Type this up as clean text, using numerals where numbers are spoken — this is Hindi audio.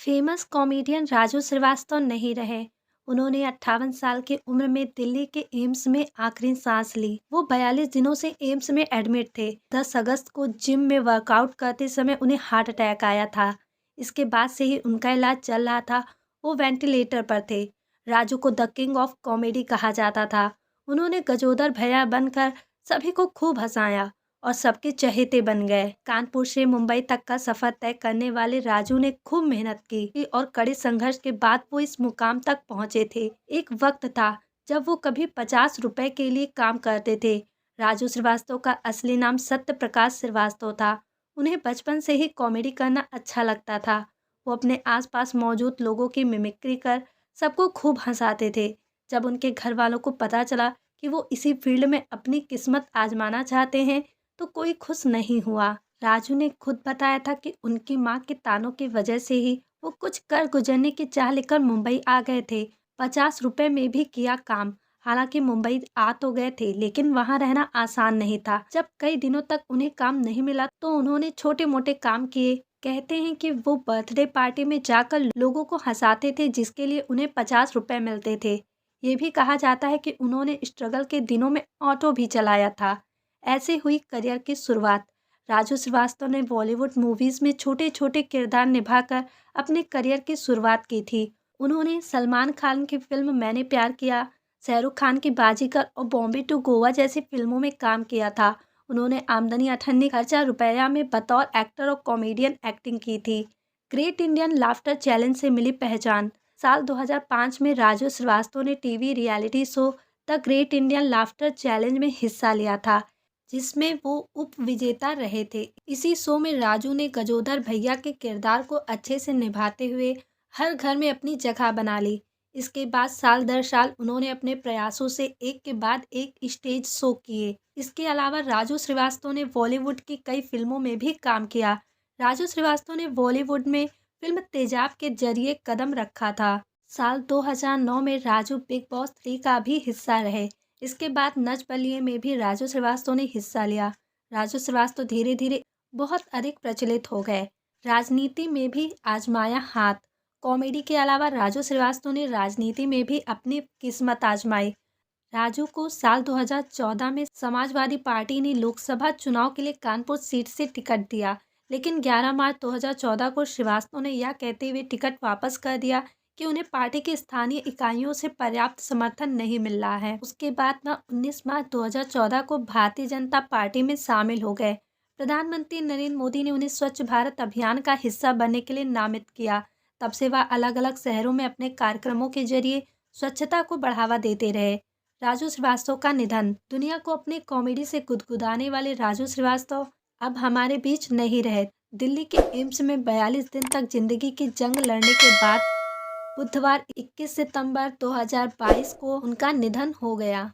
फेमस कॉमेडियन राजू श्रीवास्तव नहीं रहे। उन्होंने 58 साल की उम्र में दिल्ली के एम्स में आखिरी सांस ली। वो 42 दिनों से एम्स में एडमिट थे। 10 अगस्त को जिम में वर्कआउट करते समय उन्हें हार्ट अटैक आया था। इसके बाद से ही उनका इलाज चल रहा था। वो वेंटिलेटर पर थे। राजू को द किंग ऑफ कॉमेडी कहा जाता था। उन्होंने गजोदर भैया बनकर सभी को खूब हंसाया और सबके चहेते बन गए। कानपुर से मुंबई तक का सफर तय करने वाले राजू ने खूब मेहनत की और कड़े संघर्ष के बाद वो इस मुकाम तक पहुंचे थे। एक वक्त था जब वो कभी 50 रुपए के लिए काम करते थे। राजू श्रीवास्तव का असली नाम सत्य प्रकाश श्रीवास्तव था। उन्हें बचपन से ही कॉमेडी करना अच्छा लगता था। वो अपने आसपास मौजूद लोगों की मिमिक्री कर सबको खूब हंसाते थे। जब उनके घर वालों को पता चला कि वो इसी फील्ड में अपनी किस्मत आजमाना चाहते हैं तो कोई खुश नहीं हुआ। राजू ने खुद बताया था कि उनकी मां के तानों की वजह से ही वो कुछ कर गुजरने की चाह लेकर मुंबई आ गए थे। 50 रुपए में भी किया काम। हालांकि मुंबई आ तो गए थे लेकिन वहां रहना आसान नहीं था। जब कई दिनों तक उन्हें काम नहीं मिला तो उन्होंने छोटे मोटे काम किए। कहते हैं कि वो बर्थडे पार्टी में जाकर लोगों को हंसाते थे जिसके लिए उन्हें 50 रुपए मिलते थे। ये भी कहा जाता है कि उन्होंने स्ट्रगल के दिनों में ऑटो भी चलाया था। ऐसे हुई करियर की शुरुआत। राजू श्रीवास्तव ने बॉलीवुड मूवीज में छोटे छोटे किरदार निभाकर अपने करियर की शुरुआत की थी। उन्होंने सलमान खान की फिल्म मैंने प्यार किया, शाहरुख खान की बाजीगर और बॉम्बे टू गोवा जैसी फिल्मों में काम किया था। उन्होंने आमदनी अठन्नी खर्चा रुपया में बतौर एक्टर और कॉमेडियन एक्टिंग की थी। ग्रेट इंडियन लाफ्टर चैलेंज से मिली पहचान। साल 2005 में राजू श्रीवास्तव ने TV reality show the great Indian laughter challenge में हिस्सा लिया था, जिसमें वो उप विजेता रहे थे। इसी शो में राजू ने गजोदर भैया के किरदार को अच्छे से निभाते हुए हर घर में अपनी जगह बना ली। इसके बाद साल दर साल उन्होंने अपने प्रयासों से एक के बाद एक स्टेज शो किए। इसके अलावा राजू श्रीवास्तव ने बॉलीवुड की कई फिल्मों में भी काम किया। राजू श्रीवास्तव ने बॉलीवुड में फिल्म तेजाब के जरिए कदम रखा था। साल 2009 में राजू बिग बॉस 3 का भी हिस्सा रहे। इसके बाद नच बलिए में भी राजू श्रीवास्तव ने हिस्सा लिया। राजू श्रीवास्तव धीरे धीरे बहुत अधिक प्रचलित हो गए। राजनीति में भी आजमाया हाथ। कॉमेडी के अलावा राजू श्रीवास्तव ने राजनीति में भी अपनी किस्मत आजमाई। राजू को साल 2014 में समाजवादी पार्टी ने लोकसभा चुनाव के लिए कानपुर सीट से टिकट दिया, लेकिन 11 मार्च 2014 को श्रीवास्तव ने यह कहते हुए टिकट वापस कर दिया कि उन्हें पार्टी की स्थानीय इकाइयों से पर्याप्त समर्थन नहीं मिल रहा है। उसके बाद वह 19 मार्च 2014 को भारतीय जनता पार्टी में शामिल हो गए। प्रधानमंत्री नरेंद्र मोदी ने उन्हें स्वच्छ भारत अभियान का हिस्सा बनने के लिए नामित किया। तब से वह अलग अलग शहरों में अपने कार्यक्रमों के जरिए स्वच्छता को बढ़ावा देते रहे। राजू श्रीवास्तव का निधन। दुनिया को अपने कॉमेडी से गुदगुदाने वाले राजू श्रीवास्तव अब हमारे बीच नहीं रहे। दिल्ली के एम्स में 42 दिन तक जिंदगी की जंग लड़ने के बाद बुधवार 21 सितंबर 2022 को उनका निधन हो गया।